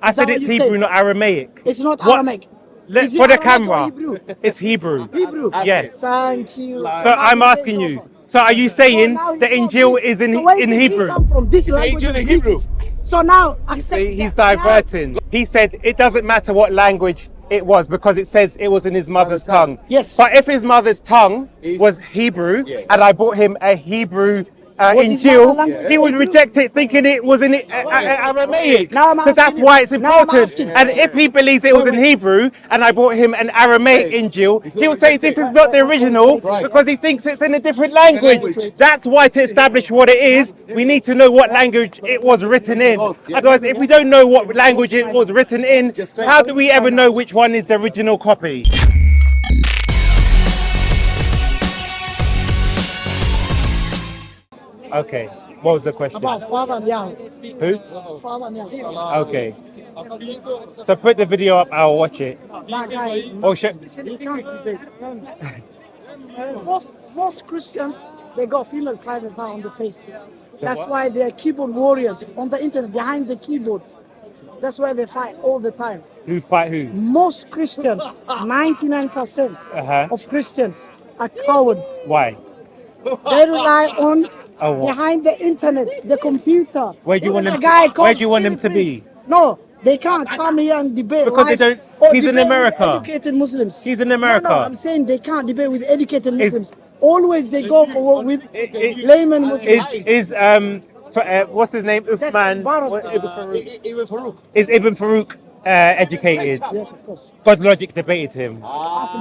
I said it's Hebrew, not Aramaic. It's not What? Aramaic. Let's Is it for the Aramaic or camera. Hebrew? It's Hebrew. Hebrew. Yes. Thank you. So I'm asking you. So are you saying the Injeel is in Hebrew? Come from this language of Hebrew. So now accept He's that. diverting. He said it doesn't matter what language it was because it says it was in his mother's tongue. Yes. But if his mother's tongue was Hebrew and I bought him a Hebrew Injeel, he would reject it thinking it was in Aramaic. Now I'm So that's asking you. why it's Now I'm important. asking. And if he believes it was in Hebrew and I bought him an Aramaic Injeel, he'll say this is not the original because he thinks it's in a different language. That's why to establish what it is, we need to know what language it was written in. Otherwise, if we don't know what language it was written in, how do we ever know which one is the original copy? Okay, what was the question? About Father and Yahweh. Who? Father and Yahweh. Okay. So put the video up, I'll watch it. That guy is Oh shit. he can't debate. most Christians, they got female private part on the face. That's why they're keyboard warriors on the internet, behind the keyboard. That's why they fight all the time. Who fight who? Most Christians, 99% of Christians are cowards. Why? They rely on What? behind the internet, the computer. Where do you want Even them a guy to, where called do you want them to Silly be? Prince. No, they can't come here and debate Because they live don't. or He's in debate with America. educated Muslims. He's in America. No, I'm saying they can't debate with educated Muslims. Always they go for with layman Muslims. What's his name? That's Uthman. embarrassing. Ibn Farouk. Is Ibn Farouk educated? Yes, of course. Godlogic debated him.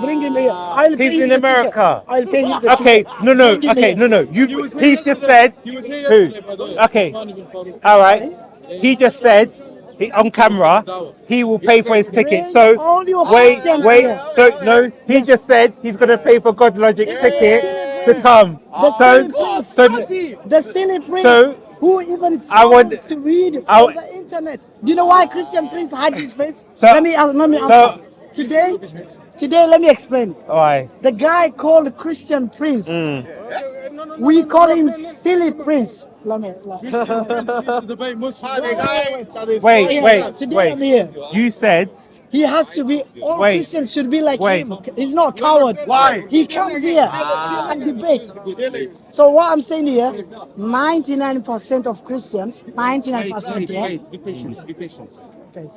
Bring him here. I'll pay He's him in the America. Ticket. I'll pay him the Okay, ticket. no. Bring him Okay, here. no. He's just said who? Okay, all right. He just said on camera he will pay for his ticket. So all your wait. Christians here. So no, he just said he's gonna pay for Godlogic's ticket to come. The silly prince. The silly prince. So who even I want starts to read from the internet. Do you know why Christian Prince hides his face? Let me answer. Today, let me explain. Why? The guy called Christian Prince. We call him Silly Prince. Wait. I'm here. You said He has to be. All Christians should be like him. He's not a coward. Why? He comes here and debates. So what I'm saying here, 99% of Christians, 99%. Yeah. Be patient. Okay.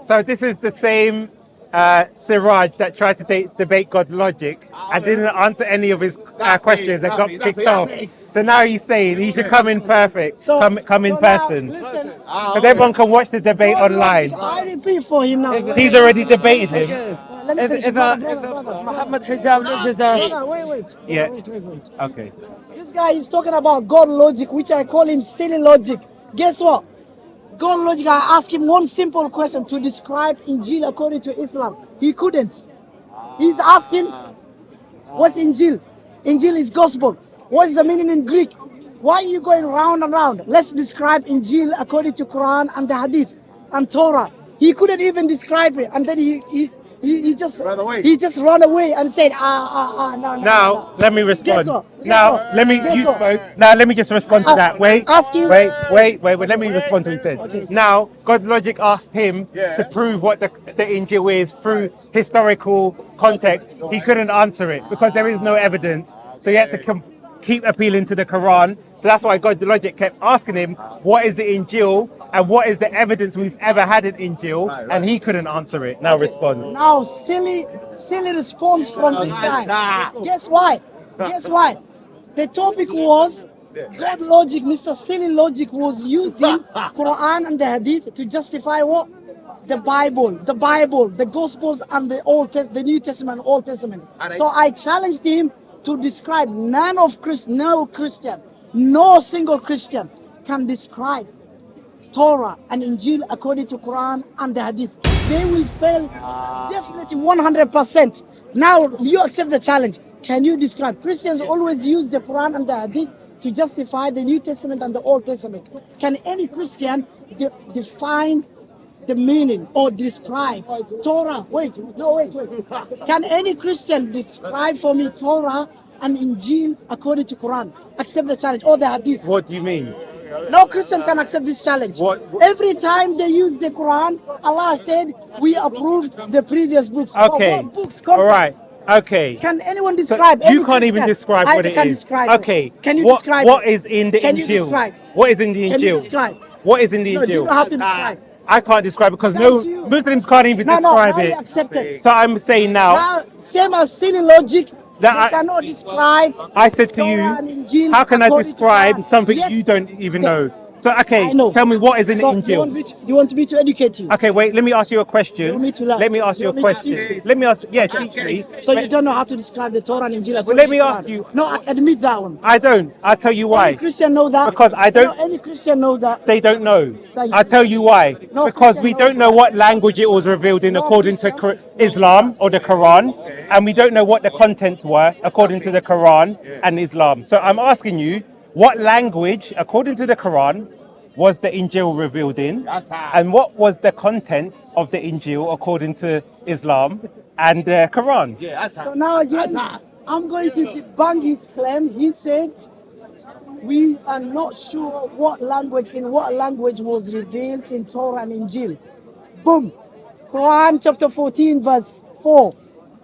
so. This is the same Siraj that tried to debate Godlogic and didn't answer any of his questions and got kicked off. So now he's saying he should come in perfect, come in person. Listen, Because everyone can watch the debate online. I repeat for him now. He's already debated him. Let me finish. Brother. Muhammad Hijab Brother, wait. Yeah. Wait. Okay. This guy is talking about God logic, which I call him silly logic. Guess what? God logic, I asked him one simple question to describe Injeel according to Islam. He couldn't. He's asking, what's Injeel? Injeel is gospel. What is the meaning in Greek? Why are you going round and round? Let's describe Injeel according to Quran and the Hadith and Torah. He couldn't even describe it, and then he just ran away and said, no. Now let me respond. Guess what? Now let me just respond to that. Wait. Let me respond to what he said. Okay. Now Godlogic asked him to prove what the Injil is through historical context. He couldn't answer it because there is no evidence. So he had to keep appealing to the Quran. So that's why Godlogic kept asking him, what is the Injil and what is the evidence we've ever had in Injil? And he couldn't answer it. Now respond. Now, silly response from this guy. Guess why? The topic was God logic. Mr. Silly Logic was using Quran and the Hadith to justify what? The Bible, the Gospels, and the New Testament, and Old Testament. So I challenged him to describe no single Christian can describe Torah and Injeel according to Quran and the Hadith. They will fail definitely 100%. Now you accept the challenge. Can you describe? Christians always use the Quran and the Hadith to justify the New Testament and the Old Testament. Can any Christian define the meaning or describe Torah? Wait. Can any Christian describe for me Torah and Injeel according to Quran? Accept the challenge or the Hadith. What do you mean? No Christian can accept this challenge. What- Every time they use the Quran, Allah said, we approved the previous books. But Okay. what books? All right. Okay. Can anyone So describe you any can't even Christian? describe I what it can is. describe Okay. it. Can you what, describe what it? is in the Can you Injeel? describe? What is in the Injeel? Can you describe? What is in the No, do you Injeel? know how to describe? I can't describe it because Thank no you. Muslims can't even No, describe now you it. accept it. So I'm saying now Now, same as sin logic, That they I- cannot describe. I said to you, Torah and Injeel how can I according to describe God, something yet you don't even they- know? So okay, I know. tell me what is in So the do Injeel. you want me to educate you? Okay, wait. Let me ask you a question. You want me to learn? Let me ask You you a want me to question. teach you? Let me ask. Yeah, teach me. So you don't know how to describe the Torah and Injeel according let to me ask Quran? you- No, I admit that one. I don't. I'll tell you why. Any Christian know that? Because I don't- No, any Christian know that. They don't know. Thank I'll you. tell you why. No Because Christian we knows don't know that. what language it was revealed in No according to Christian. Islam or the Quran, and we don't know what the contents were according to the Quran and Islam. So I'm asking you, what language, according to the Quran, was the Injil revealed in, and what was the contents of the Injil according to Islam and the Quran? So now again, I'm going to debunk his claim. He said we are not sure in what language was revealed in Torah and Injil. Boom. Quran chapter 14 verse 4.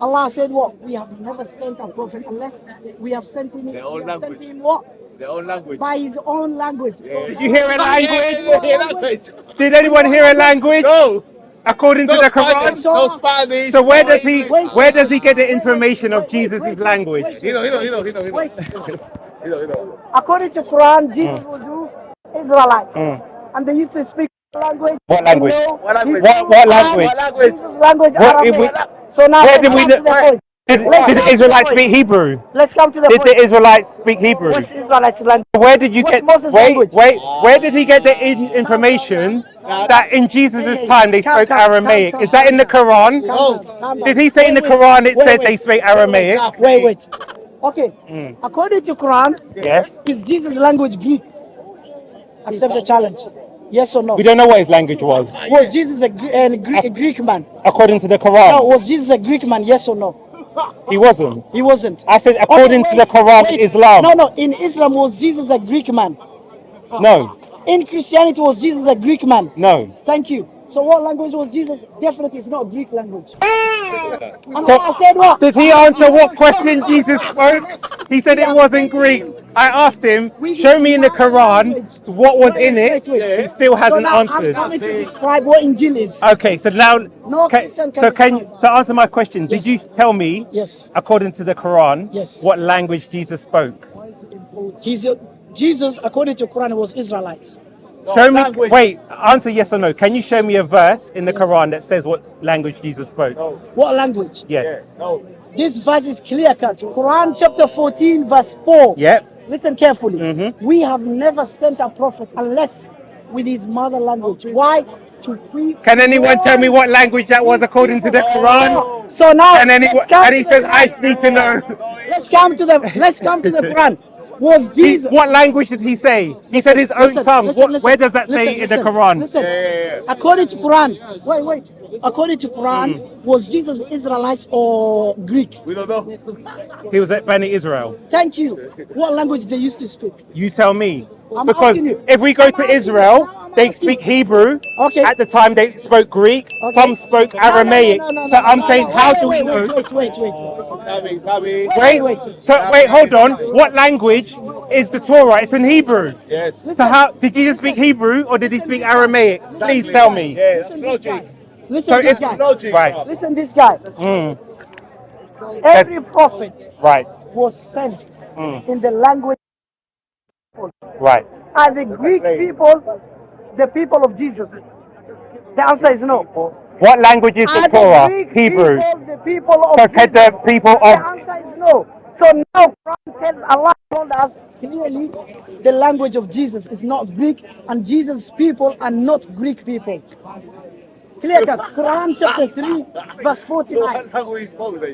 Allah said what? We have never sent a prophet unless we have sent him, Their own we have sent language. him what? Their own language. By his own language. So Did you hear a language? language. Did anyone hear a language? No. According to No the Spanish. Quran? No Spanish. So where no does he English. where does he get the information of Jesus' wait, language? wait, He know. Wait. He know. According to Quran, Jesus was who? Israelites. And they used to speak language. What language? You know, What language? Hebrew, What Arab, language? Jesus' language, What- Aramaic. So now Where let's did we come to the point. did Let's come the to the Israelites point. speak Hebrew? Let's come to the Did point. the Israelites speak Hebrew? What's Israelites language? Where did you What's get Moses' language? where did he get the information that in Jesus' time they spoke Aramaic? Is that in the Quran? Calm down. Did he say in the Quran it said they spoke Aramaic? Wait. Okay. According to Quran, Yes. is Jesus' language Greek? Accept the challenge. Yes or no? We don't know what his language was. Was Jesus a Greek man? According to the No, Quran, was Jesus a Greek man? Yes or no? he wasn't. He wasn't. I said according to the Quran, Islam. No. In Islam, was Jesus a Greek man? No, In Christianity, was Jesus a Greek man? no. Thank you. So what language was Jesus? Definitely, it's not Greek language. And So I said what? did he answer what question Jesus spoke? He said it wasn't Greek. I asked him, show me in the Quran what was in it. He still So hasn't now I'm answered. coming to describe what Injeel is. Okay, so now, No Christian can so can you, describe. to answer my question, did Yes. you tell me, Yes. according to the Quran, Yes. what language Jesus spoke? Jesus, according to Quran, was Israelites. Show me, language. wait, answer yes or no. Can you show me a verse in the Quran that says what language Jesus spoke? What language? Yes. No. This verse is clear cut. Quran chapter 14, verse 4. Yep. Listen carefully. We have never sent a prophet unless with his mother language. Why? To preach. Can anyone tell me what language that was according to the Quran? So now, And anyone, and he says, I need to know. let's come to the Quran. Was Jesus? What language did he say? He said his own tongue. Where does that say in the Quran? Listen. According to Quran, wait. According to Quran, was Jesus Israelites or Greek? We don't know. He was at Bani Israel. Thank you. What language they used to speak? You tell me. I'm Because asking you. if we go I'm to asking you. Israel, No, I'm they asking speak you. Hebrew. Okay. At the time, they spoke Greek. Okay. Some spoke Aramaic. So I'm saying, how do we know? Sabi. Wait. So wait, hold on. What language is the Torah? It's in Hebrew. Yes. So how did Jesus speak Hebrew or did he speak Aramaic? Please tell me. Yes. Listen this guy. Logic. Listen this guy. Logic. Right. Listen this guy. Mm, Every prophet right. was sent in the language Right. as the Greek people, the people of Jesus. The answer is no. What language is the Are Torah? the Greek Hebrew. people the people of So Jesus? can the people The of answer is no. So now Quran tells Allah told us clearly the language of Jesus is not Greek and Jesus' people are not Greek people. Clear cut. Quran chapter 3 verse 49.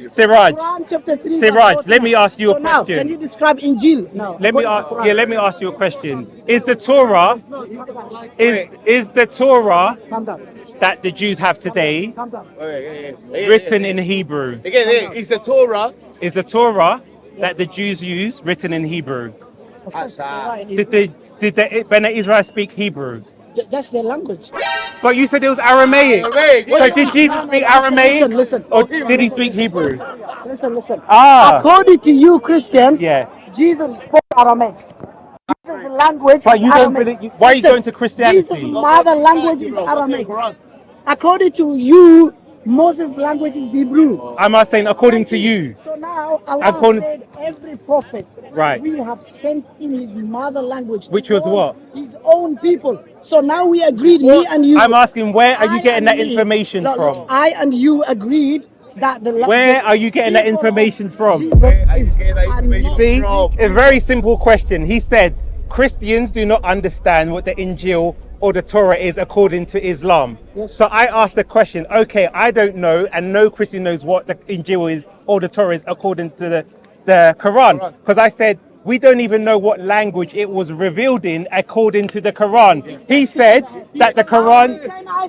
Siraj? Quran chapter 3 Siraj, verse 49. let me ask you a So now, question. can you describe Injeel now? Let me according to ask. Quran? Yeah, let me ask you a question. Is the Torah is the Torah Calm down. that the Jews have today Calm down. written in Hebrew? Again, it's the Torah. Is the Torah that the Jews use written in Hebrew? Of course, you're right. Did Did the Bene Israel speak Hebrew? That's their language. But you said it was Aramaic. Aramaic, So yeah. did Jesus speak listen, Aramaic? listen. Or did he speak Hebrew? Listen. Ah, According to you Christians, yeah. Jesus spoke Aramaic. Jesus' language But is you don't Aramaic. believe. Why are you going to Jesus' Christianity? mother language is Aramaic. According to you, Moses' language is Hebrew. I'm not saying according to you. So now Allah According said every prophet Right. we have sent in his mother language Which to was all what? his own people. So now we agreed, me and you. I'm asking, where are you I getting and that me- information look, from? I and you agreed that Where are you getting that people of information from? Jesus Where are you is getting that are information not See, from? a very simple question. He said, Christians do not understand what the Injeel or the Torah is according to Islam. Yes. So I asked the question, okay, I don't know, and no Christian knows what the Injeel is or the Torah is according to the Quran. Because I said, we don't even know what language it was revealed in according to the Quran. He said that the Quran,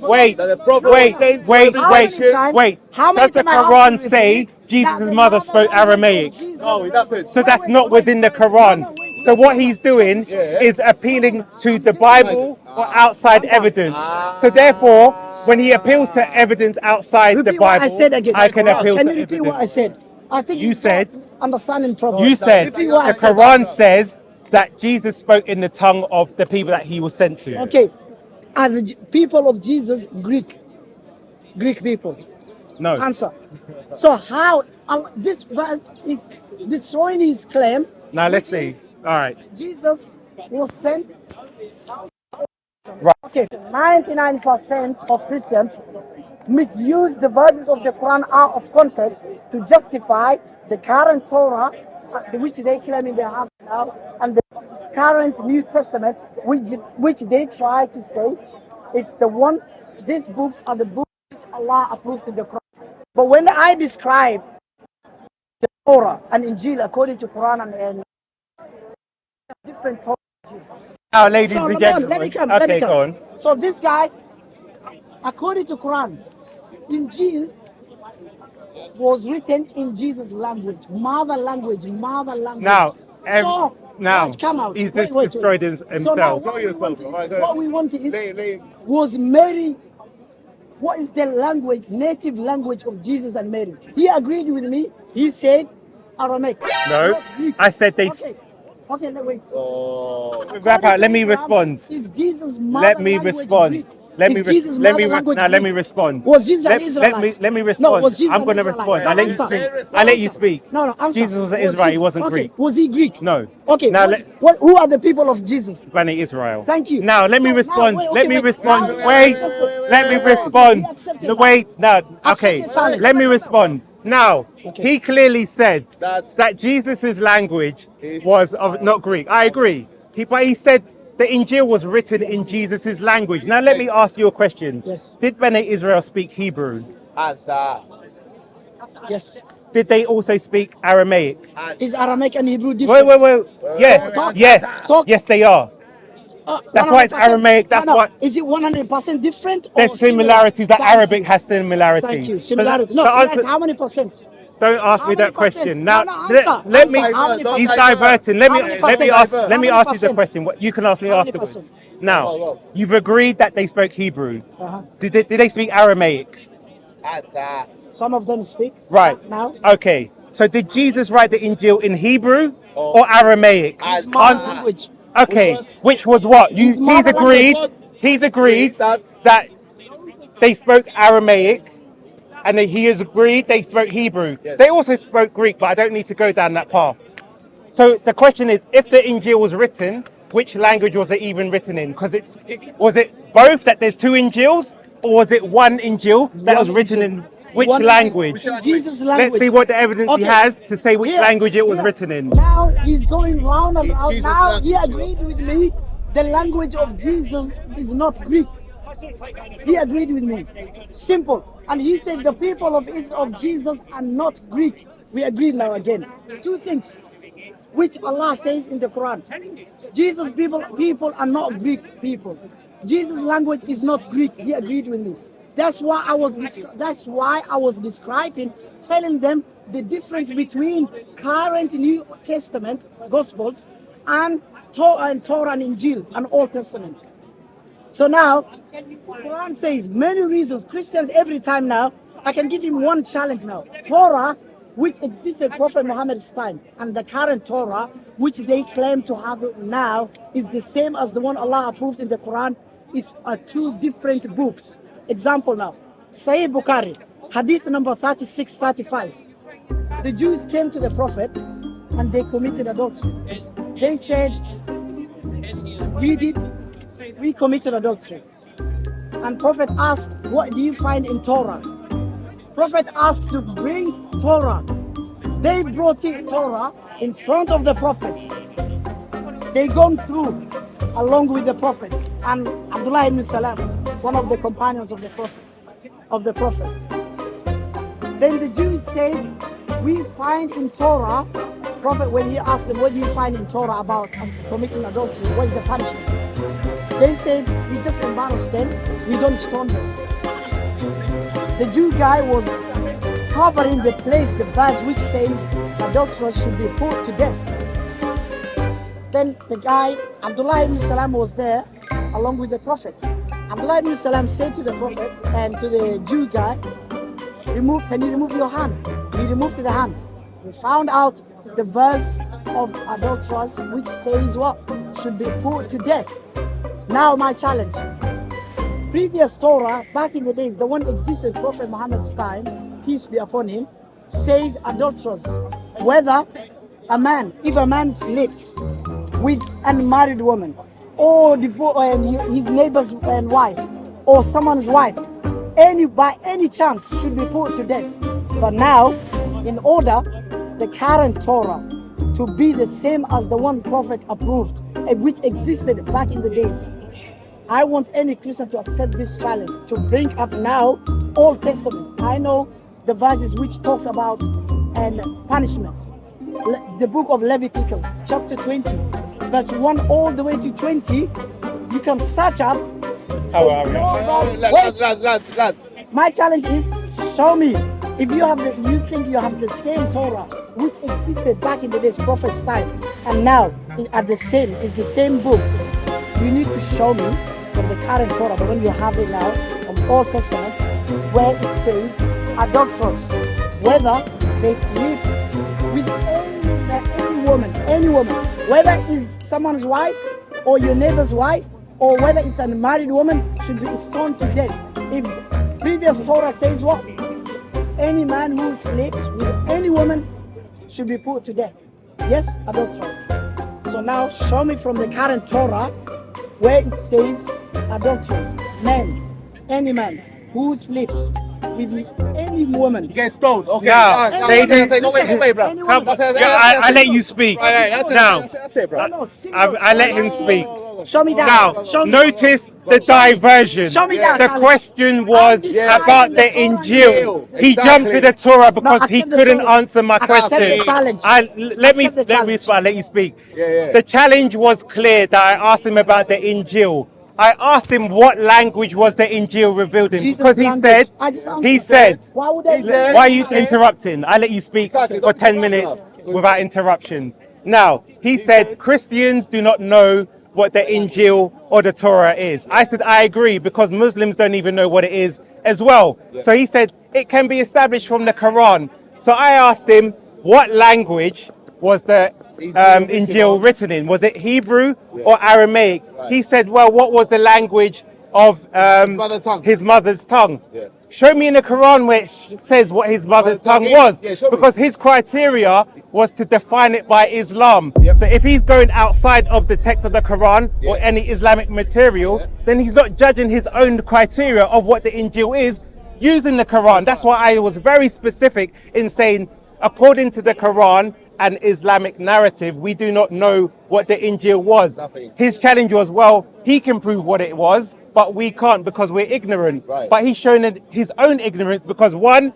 wait, That the prophet wait, was sent to wait, every wait, nation. wait. How many Does the times I have Quran to say repeat Jesus' that the mother mother spoke language of Aramaic? Jesus- No, he doesn't. So that's not within the Quran. So what he's doing is appealing to the Bible or outside evidence. So therefore, when he appeals to evidence outside the Repeat what I Bible, said again. I can appeal Can to you repeat what I evidence. said? I think You you're said- not understanding properly. You said Repeat what I the said. Quran says that Jesus spoke in the tongue of the people that he was sent to. Okay, are the people of Jesus Greek people? No. Answer. So how this verse is destroying his claim? Now let's which see. is All right. Jesus was sent. Right. Okay, 99% of Christians misuse the verses of the Quran out of context to justify the current Torah, which they claim in their hand now, and the current New Testament, which they try to say is the one. These books are the books which Allah approved in the Quran. But when I describe the Torah and Injeel according to Quran and different Torah. Now, ladies So and let gentlemen. me come. Okay, go on. So this guy, according to Quran, Injeel was written in Jesus' language, mother language. Now, So now right, come out. he's Wait. destroyed So now himself. what we want is was Mary. What is the language, native language of Jesus and Mary? He agreed with me. He said Aramaic. No, not Greek. I said they. Okay, wait. Wrap out. Let me Islam, respond. Is Jesus' mother Let me language respond. Greek? Let Is me Jesus' let mother me language now. Let Greek? me respond. Was Jesus an Israelite? Let me No, respond. was Jesus I'm an going to Israelite? respond. No, I let you answer. speak. No, I let you answer. speak. No, answer. Jesus was an Israelite. He wasn't okay. Greek. Was he Greek? No. Okay. Now Who are the people of Jesus? Bani Israel. Thank you. Now let me So, respond. wait, Let me wait. respond. Now, Wait. Let me respond. He accepted No, now. wait. Now, okay. Accept the challenge. Let me respond. Now, Okay. he clearly said That- that Jesus' language was of not Greek. I agree. But he said the Injeel was written in Jesus' language. Now let me ask you a question. Yes. Did Bene Israel speak Hebrew? Answer. Yes. Did they also speak Aramaic? Is Aramaic and Hebrew Wait, different? wait. Yes, Talk. yes, yes, they are. That's why it's 100%. Aramaic. That's No. why Is it 100% different or there's similar? similarities. That Thank Arabic you. has similarities. Thank you. So Similarity. No, so similarity. answer- How many percent? Don't ask How me many that percent? question. No, Now, answer. let Answer. me. How many Don't He's percent? diverting. How many Let me percent? ask. How Let me many ask you the percent? question. What you can ask me How many afterwards. percent? Now, you've agreed that they spoke Hebrew. Uh-huh. Did they speak Aramaic? Answer. Some of them speak. Right. Now. Okay. So did Jesus write the Injil in Hebrew or Aramaic? His mother language. Okay. Which was what? His He's mother agreed. language. He's agreed that they spoke Aramaic, and he has agreed they spoke Hebrew. They also spoke Greek, but I don't need to go down that path. So the question is, if the Injil was written, which language was it even written in? Because was it both that there's two Injils, or was it one Injil that was written in which language? Jesus' language. Let's see what the evidence he has to say which language it was written in. Now he's going round and round. Jesus' Now he language, agreed with me. The language of Jesus is not Greek. He agreed with me. Simple. And he said the people of Jesus are not Greek. We agreed now again. Two things which Allah says in the Quran. Jesus people are not Greek people. Jesus language is not Greek. He agreed with me. That's why I was describing, telling them the difference between current New Testament Gospels and Torah and Injeel, and Old Testament. So now, Quran says many reasons. Christians every time now, I can give him one challenge now. Torah, which existed Prophet Muhammad's time, and the current Torah, which they claim to have it now, is the same as the one Allah approved in the Quran. Is two different books. Example now, Sahih Bukhari, Hadith number 3635. The Jews came to the Prophet and they committed adultery. They said, we committed adultery. And Prophet asked, what do you find in Torah? Prophet asked to bring Torah. They brought in Torah in front of the Prophet. They gone through along with the Prophet and Abdullah ibn Salam, one of the companions of the Prophet. Then the Jews said, we find in Torah, Prophet, when he asked them, what do you find in Torah about committing adultery? What is the punishment? They said, we just embarrass them, we don't stone them. The Jew guy was covering the the verse which says adulterers should be put to death. Then the guy, Abdullah ibn Salam, was there along with the Prophet. Abdullah ibn Salam said to the Prophet and to the Jew guy, can you remove your hand? He removed the hand. He found out the verse of adulterers which says what? Should be put to death. Now my challenge. Previous Torah, back in the days, the one existed Prophet Muhammad's time, peace be upon him, says adulterers, whether if a man sleeps with an unmarried woman, or his neighbor's wife, or someone's wife, by any chance should be put to death. But now, in order the current Torah to be the same as the one Prophet approved, which existed back in the days, I want any Christian to accept this challenge, to bring up now Old Testament. I know the verses which talks about punishment. The book of Leviticus, chapter 20, verse 1 all the way to 20, you can search up. My challenge is, show me if you think you have the same Torah which existed back in the days Prophet's time, and now is the same book. You need to show me from the current Torah, but when you have it now from Old Testament, where it says adulterers, whether they sleep with any woman, whether it's someone's wife or your neighbor's wife, or whether it's a married woman, should be stoned to death. If previous Torah says what? Any man who sleeps with any woman should be put to death. Yes, adulterers. So now show me from the current Torah where it says adulterers, any man who sleeps with any woman Get stoned. Okay. Now, Wait, bro. I let you speak. Now, That's it, bro. I let him speak. Show me that. Now, notice the diversion. Show me that. The question was about the Injeel. He jumped to the Torah because he couldn't answer my question. Let me let you speak. The challenge was clear that I asked him about the Injeel. I asked him what language was the Injeel revealed in, because he said, why are you interrupting? I let you speak for 10 minutes without interruption. Now, he said Christians do not know what the Injeel or the Torah is. I said, I agree, because Muslims don't even know what it is as well. So he said, it can be established from the Quran. So I asked him, what language was the Injeel written in? Was it Hebrew or Aramaic? He said, well, what was the language of his mother's tongue? Show me in the Quran where it says what his mother's tongue was, because his criteria was to define it by Islam. So if he's going outside of the text of the Quran or any Islamic material, then he's not judging his own criteria of what the Injeel is using the Quran. That's why I was very specific in saying, according to the Quran and Islamic narrative, we do not know what the Injeel was. His challenge was, well, he can prove what it was, but we can't because we're ignorant. But he's shown his own ignorance because one,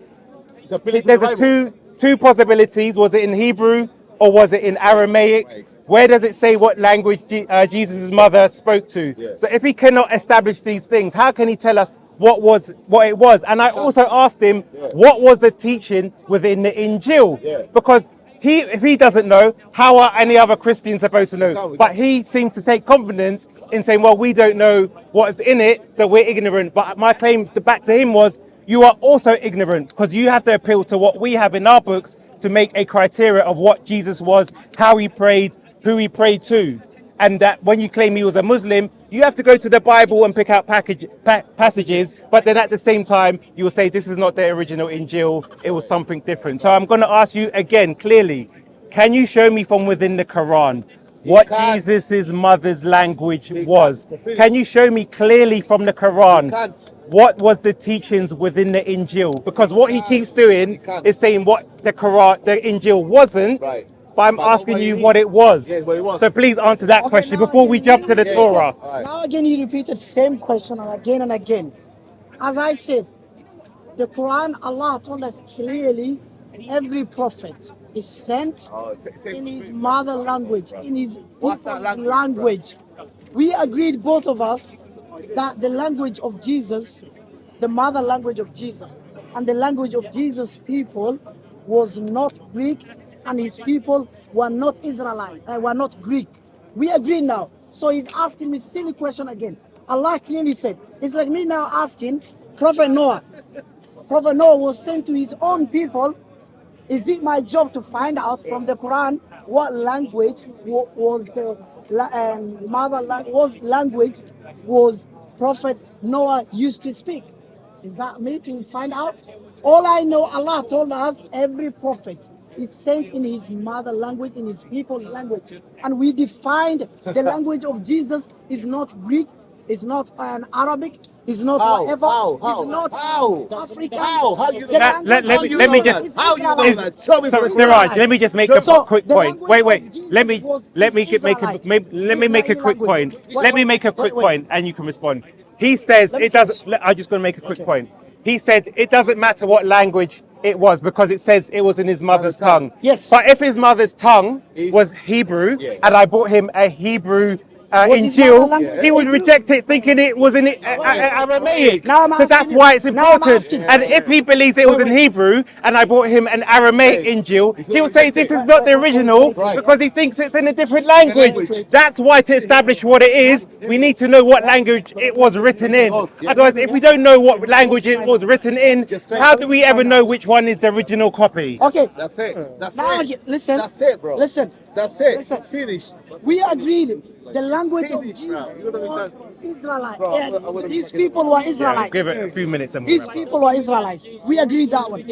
there's two possibilities. Was it in Hebrew or was it in Aramaic? Where does it say what language Jesus' mother spoke to? So if he cannot establish these things, how can he tell us what it was? And I also asked him, what was the teaching within the Injeel? Because if he doesn't know, how are any other Christians supposed to know? can't. But he seemed to take confidence in saying, well, we don't know what's in it, so we're ignorant. But my claim back to him was, you are also ignorant, because you have to appeal to what we have in our books to make a criteria of what Jesus was, how he prayed, who he prayed to. And that when you claim he was a Muslim, you have to go to the Bible and pick out passages, but then at the same time, you will say this is not the original Injeel, it was something different. So I'm going to ask you again, clearly, can you show me from within the Quran what can't. Jesus' mother's language was? can't. Can you show me clearly from the Quran can't. what was the teachings within the Injeel? Because what he keeps doing can't. is saying what the Quran, the Injeel wasn't, Right. but I'm But asking what you it what is. it was. Yeah, what it was. So please answer that Okay, question now before we again, jump to the you Torah. repeated- Alright. Now again, you repeated same question and again. As I said, the Quran, Allah told us clearly, every prophet is sent Oh, in his mother language, in his What's that people's language, language. We agreed, both of us, that the language of Jesus, the mother language of Jesus, and the language of Jesus' people was not Greek, and his people were not Israelite, were not Greek. We agree now. So he's asking me silly question again. Allah clearly said, it's like me now asking Prophet Noah. Prophet Noah was sent to his own people. Is it my job to find out from the Quran what language was the language was Prophet Noah used to speak? Is that me to find out? All I know, Allah told us every prophet is sent in his mother language, in his people's language. And we defined the language of Jesus is not Greek, is not Arabic, is not whatever, is not African. How you know The that? Let language me of me Jesus just is How you know Israelite. that? Show me so, from the Siraj, Quran. let me just make So, a quick the point. language Wait. of Jesus Let me was let me get, make a Israelite. let me make a Israeli quick language. point. Wait, Let me make a quick wait. point, and you can respond. He says Let me it doesn't. finish. I'm just going to make a quick point. He said it doesn't matter what language it was because it says it was in his mother's tongue. Yes. But if his mother's tongue was Is- Hebrew, Yeah. and I bought him a Hebrew Was his mother Injeel, language he would Hebrew? reject it, thinking it was in Aramaic. Now I'm So that's asking you- why it's now I'm important. asking- And if he believes it was in wait. Hebrew, and I bought him an Aramaic Okay. Injeel, He's he'll gonna say reject this it. is not the Wait, original right. because he thinks it's in a different language. language. That's why to establish what it is, we need to know what language it was written in. Yeah. Otherwise, if we don't know what language it was written in, Just how do we ever know which one is the original copy? Okay. That's it. That's Now it. again, listen. That's it, bro. Listen. That's it. Listen. It's finished. We agreed the language of Finished, Jesus bro. You know what was Israelite. Bro, Yeah, I would've his fucking- people were Yeah, Israelites. give it a few minutes and we'll His wrap up. people were Israelites. We agreed that one.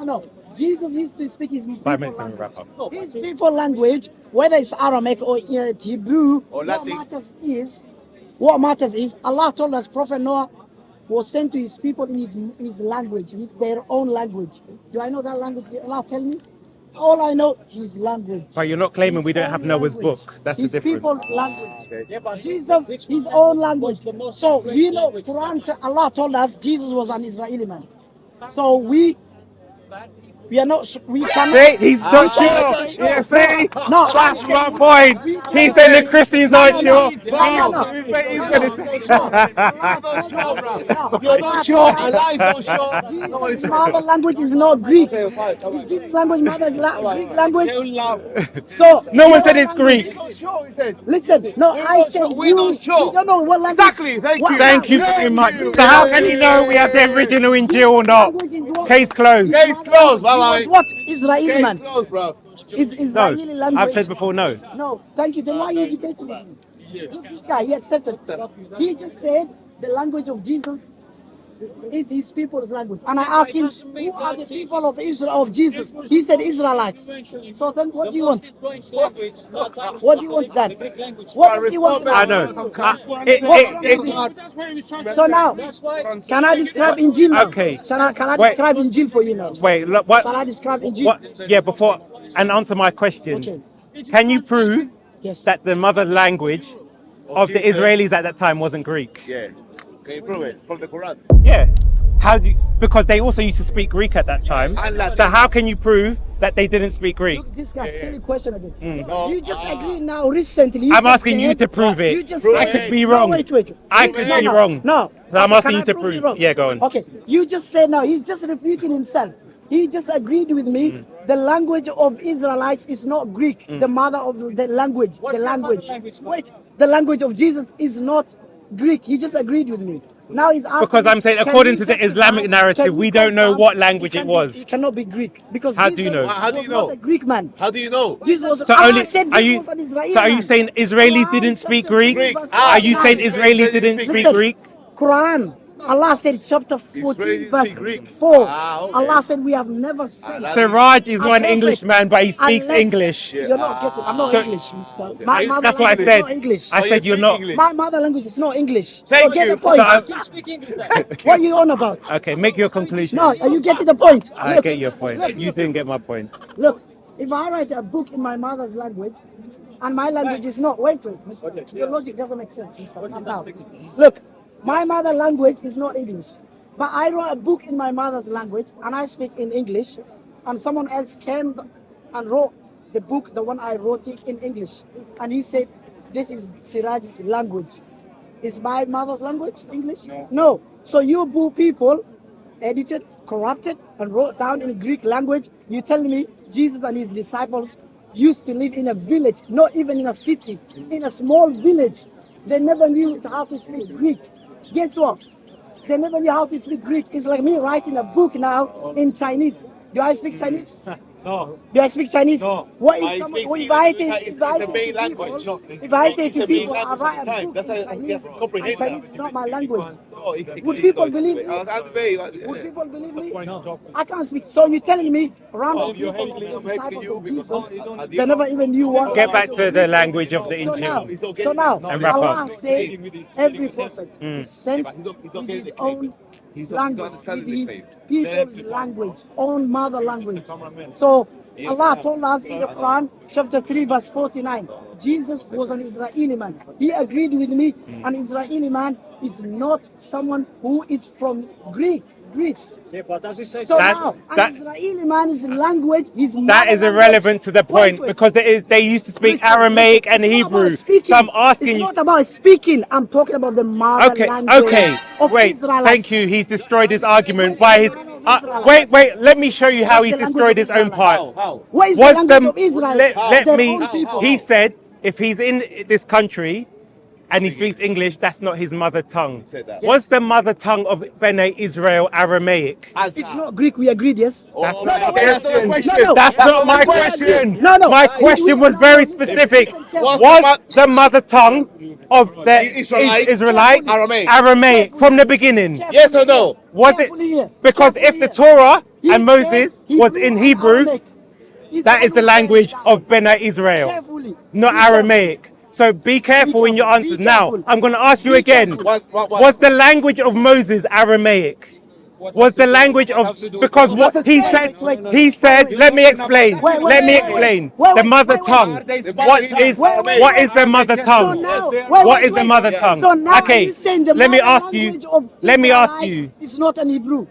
No. Jesus used to speak his people 5 minutes and we'll language. wrap up. His people language, whether it's Aramaic or Hebrew, Or what Latin. matters is Allah told us Prophet Noah was sent to his people in his language, in their own language. Do I know that language? Allah tell me. All I know, his language. But you're not claiming His we don't own have Noah's language. book. That's the His difference. people's language. Jesus, his own language. So we know Quran, Allah told us Jesus was an Israeli man. So we are not, we cannot. See, he's not Ah, sure. Yeah, see? No, That's I'm my saying- point. He said the Christians aren't sure. He's going to say. You're not sure. Allah is not sure. Jesus' mother language is not Greek. Is Jesus' language Greek language? So No one your said it's language- Greek. Not sure, he said. Listen, no, We're I not said sure. We're you. not sure. You don't know what language. Exactly. Thank what you. Thank you language- very much. you. So how can you know we have the original Injil or not? language is what? Case closed. Case closed. He was Bye-bye. what? Israeli Case man. closed, bro. Is No, Israeli language. I've said before no. No, thank you. Then why are you debating with me? Look, this guy, he accepted. He just said the language of Jesus is his people's language. And I asked him, who are the people of Israel, of Jesus? He said Israelites. So then what do you want? What do you want then? What does he want? I know. So now, can I describe Injeel now? Okay. Can I Wait. describe Injeel for you now? Wait, look, what? Shall I describe Injeel? What? Yeah, before and answer my question. Okay. Can you prove Yes. that the mother language of the Jesus. Israelis at that time wasn't Greek? Yeah. Can you prove it from the Quran? Yeah. How do you, because they also used to speak Greek at that time. And Latin. So how can you prove that they didn't speak Greek? Look, this guy, silly question again. No. You just agree now recently. I'm asking you to prove it. You just I said, could be no, wrong. wait. I could be No. wrong. No. So I'm Okay, asking can you I to prove prove. you wrong? Yeah, go on. Okay. You just said now he's just refuting himself. He just agreed with me. The language of Israelites is not Greek. The mother of the language. The language. Wait, the language of Jesus is not Greek. He just agreed with me. Now he's asking. Because I'm saying, can according you to the justify- Islamic narrative, can you we don't know confirm what language it can was. It cannot be Greek because How Jesus do you know? How do you was know? not a Greek man. How do you know? Jesus was. So Allah only said are Jesus you? was an Israeli So are you man. saying Israelis Quran didn't speak chapter Greek? 3, verse Are you 49. saying Israelis didn't speak Listen, Greek? Quran. Allah said chapter Israeli 14 didn't verse speak Greek. 4. Okay. Allah said we have never seen that's- Siraj is a not an prophet Englishman, but he speaks unless- English. Yeah. You're not getting. I'm not So- English, mister. Okay. My mother That's what I language is said. not English. I Oh, you said you're speak not. English. My mother language is not English. Thank so get you. the point. So I- What are you on about? Okay, make your conclusion. No, are you getting the point? I get your point. Look, You didn't get my point. Look, if I write a book in my mother's language, and my language is not, wait, mister, your logic doesn't make sense, mister, calm down. Look, my mother language is not English, but I wrote a book in my mother's language, and I speak in English, and someone else came and wrote the book, the one I wrote it in English, and he said, this is Siraj's language. Is my mother's language English? No. So you boo people edited, corrupted, and wrote down in Greek language. You tell me Jesus and his disciples used to live in a village, not even in a city, in a small village. They never knew how to speak Greek. Guess what? They never knew how to speak Greek. It's like me writing a book now in Chinese. Do I speak Chinese? No. Do I speak Chinese? No. What I if someone, speak if I English. say, if I It's a say main to language. people, if I say It's to a main people, I language write at the a time. book That's in how you Chinese, can comprehend and Chinese that. is not my language. No, Would people believe me? I'll debate you. Would people believe me? No. I can't speak. So you're telling me Oh, random you're people, heckling, the I'm heckling disciples you of because Jesus, they never even knew what. Get back language to of the Greek is. language of the So now, Injeel. so now, And wrap up. Allah said every prophet is sent but he's not with getting his the claim. own He's not language, understanding with the his claim. people's language, own mother language. So Allah told us in the Quran, chapter 3, verse 49, Jesus was an Israeli man. He agreed with me. An Israeli man is not someone who is from Greece. Yeah, but does it say So That- now, that- an Israeli man is language, his That mother is language- irrelevant to the point Wait. because they used to speak Listen, Aramaic listen, and it's not about Hebrew. speaking. So I'm asking It's you. not about speaking. I'm talking about the mother Okay, language okay, of wait. Israelites. Thank you. He's destroyed his argument by his. Israelites? Wait. Let me show you how What's he's the language destroyed of his own Israelites? part. How? What is the Was language the of Israel? let Their me? own people. He said if he's in this country and he speaks English, that's not his mother tongue. said that. Was Yes. the mother tongue of Bene Israel Aramaic? It's not Greek. We agreed. Yes. That's Oh, not no, my that's not the question. question. That's No, not my we agree. question. No. My We- question was no, very listen, specific. listen carefully. Was Was the mother tongue of the Israelites Israelites Aramaic? Aramaic from the beginning? Yes or no? Was it? Carefully here. Because Carefully if the here. Torah He and Moses said was Hebrew in and Hebrew, Aramaic. He's that is one the who language said that. of Bene Israel, Carefully. not Be careful. Aramaic. So be careful in your careful. answers. Be Now, careful. I'm going to ask you Be again. careful. What? Was the language of Moses Aramaic? Was the language of because what he said? He said. Let me explain. Wait, Let me explain. The mother tongue. The What mother is tongue. what is the mother So tongue? now, What is the mother tongue? So now are Okay, you saying the let me mother ask you. language of Let me ask Israelites you. is not an Hebrew?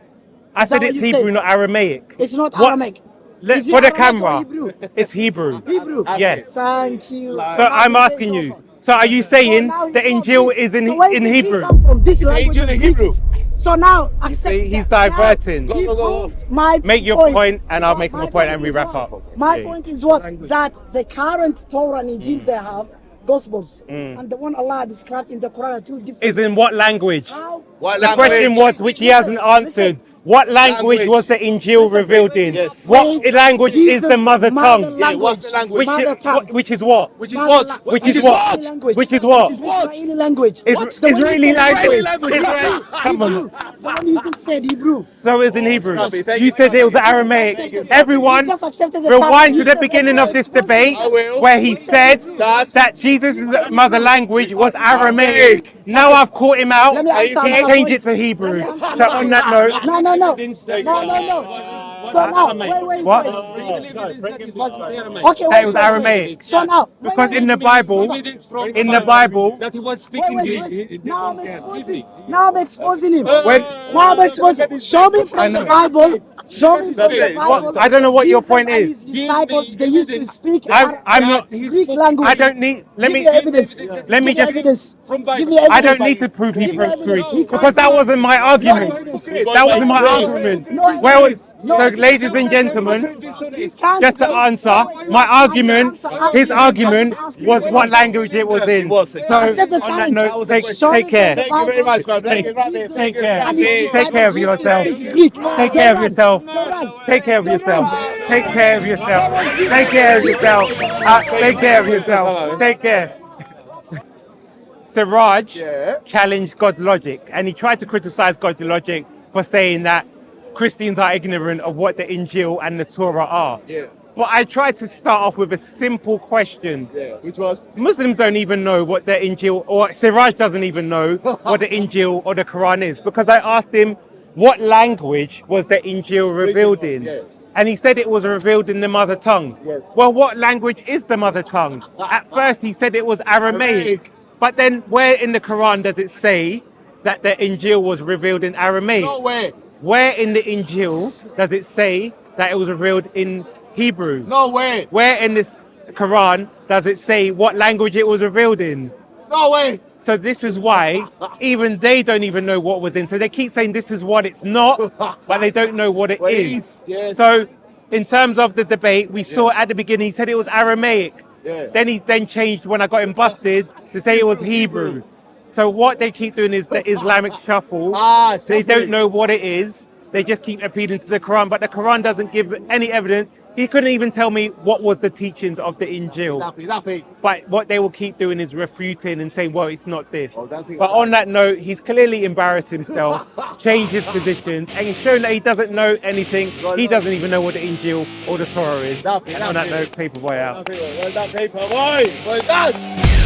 I Is that said what it's you Hebrew, said? not Aramaic. It's not What- Aramaic. Let, Is it for the Aramaic or camera, Hebrew? it's Hebrew. Hebrew. Yes. Thank you. So I'm asking you. So are you saying now the it's not Injeel Greek. is So where in did Greek Hebrew? come from? This Is the language Injeel of in Greek Hebrew? is. So now accept See, he's that. diverting. Now, he Go. proved my Make your point and I'll make my point and we is wrap what? up. My Yeah. point is what? That the current Torah and Injeel they have, Gospels, and the one Allah described in the Quran are two different. Is in what language? How? What The question was, which he hasn't answered. What language was the Injeel revealed in? Yes. What language is the Jesus' mother tongue? Yeah, what's the language? Which is what? Which is what? Which is what? Language. Which is what? Israeli language. Is- The one you Israeli said- language. Hebrew. Israel. Come on. Hebrew. The one you just said Hebrew. So it's in Hebrew. Scrappy, thank You you, said it was Scrappy. Aramaic. He Everyone, just accepted the rewind He to the says beginning of this everywhere debate I will. where he said that Jesus' mother language was Aramaic. Now I've caught him out. Let me answer He another changed point. it to Hebrew. Let me answer So another on that note, No. So now, wait. what? Okay, That it was Aramaic. So now, Because in the Bible, that he was speaking Greek. Now I'm exposing him. when Now I'm exposing him. Show me from the Bible. Show me from the Bible. I don't know what your Jesus point and is. his disciples, they used to speak I'm not. Greek language. I don't need. Let Give me. me evidence. Let me Give me just. evidence. From Bible. Give me evidence. I don't need to prove he Give me broke evidence. Greek because that wasn't my argument. evidence. That wasn't my argument. No Well, So, ladies and gentlemen, He can't just to go- answer, my argument, his argument was what language it was in. So, Accept the on that challenge. note, Show take us care. the Thank you very Bible. much, man. Thank you. Take care. And his Take care of disciples used to yourself. speak Greek. Take care of yourself. Take care of yourself. Take care of yourself. Take care of yourself. Take care of yourself. Take care. Siraj Yeah. challenged Godlogic, and he tried to criticize Godlogic for saying that Christians are ignorant of what the Injeel and the Torah are. Yeah. But I tried to start off with a simple question. Yeah. Which was? Muslims don't even know what the Injeel, or Siraj doesn't even know what the Injeel or the Quran is, because I asked him what language was the Injeel revealed in. Yeah. And he said it was revealed in the mother tongue. Yes. Well, what language is the mother tongue? At first he said it was Aramaic. But then where in the Quran does it say that the Injeel was revealed in Aramaic? No way. Where in the Injeel does it say that it was revealed in Hebrew? No way. Where in this Quran does it say what language it was revealed in? No way. So this is why even they don't even know what was in. So they keep saying this is what it's not, but they don't know what it What it is. is, yes. So in terms of the debate, we saw at the beginning, he said it was Aramaic. Yeah. Then he then changed when I got him busted to say it was Hebrew. So what they keep doing is the Islamic shuffle. They shuffling. don't know what it is. They just keep appealing to the Quran, but the Quran doesn't give any evidence. He couldn't even tell me what was the teachings of the Injil. Nothing. But what they will keep doing is refuting and saying, well, it's not this. Oh, that's it. But on that note, he's clearly embarrassed himself, changed his positions, and he's shown that he doesn't know anything. He doesn't even know what the Injil or the Torah is. Nothing, And on that nothing. note, Paperboy out. Well done, Paperboy. Well done.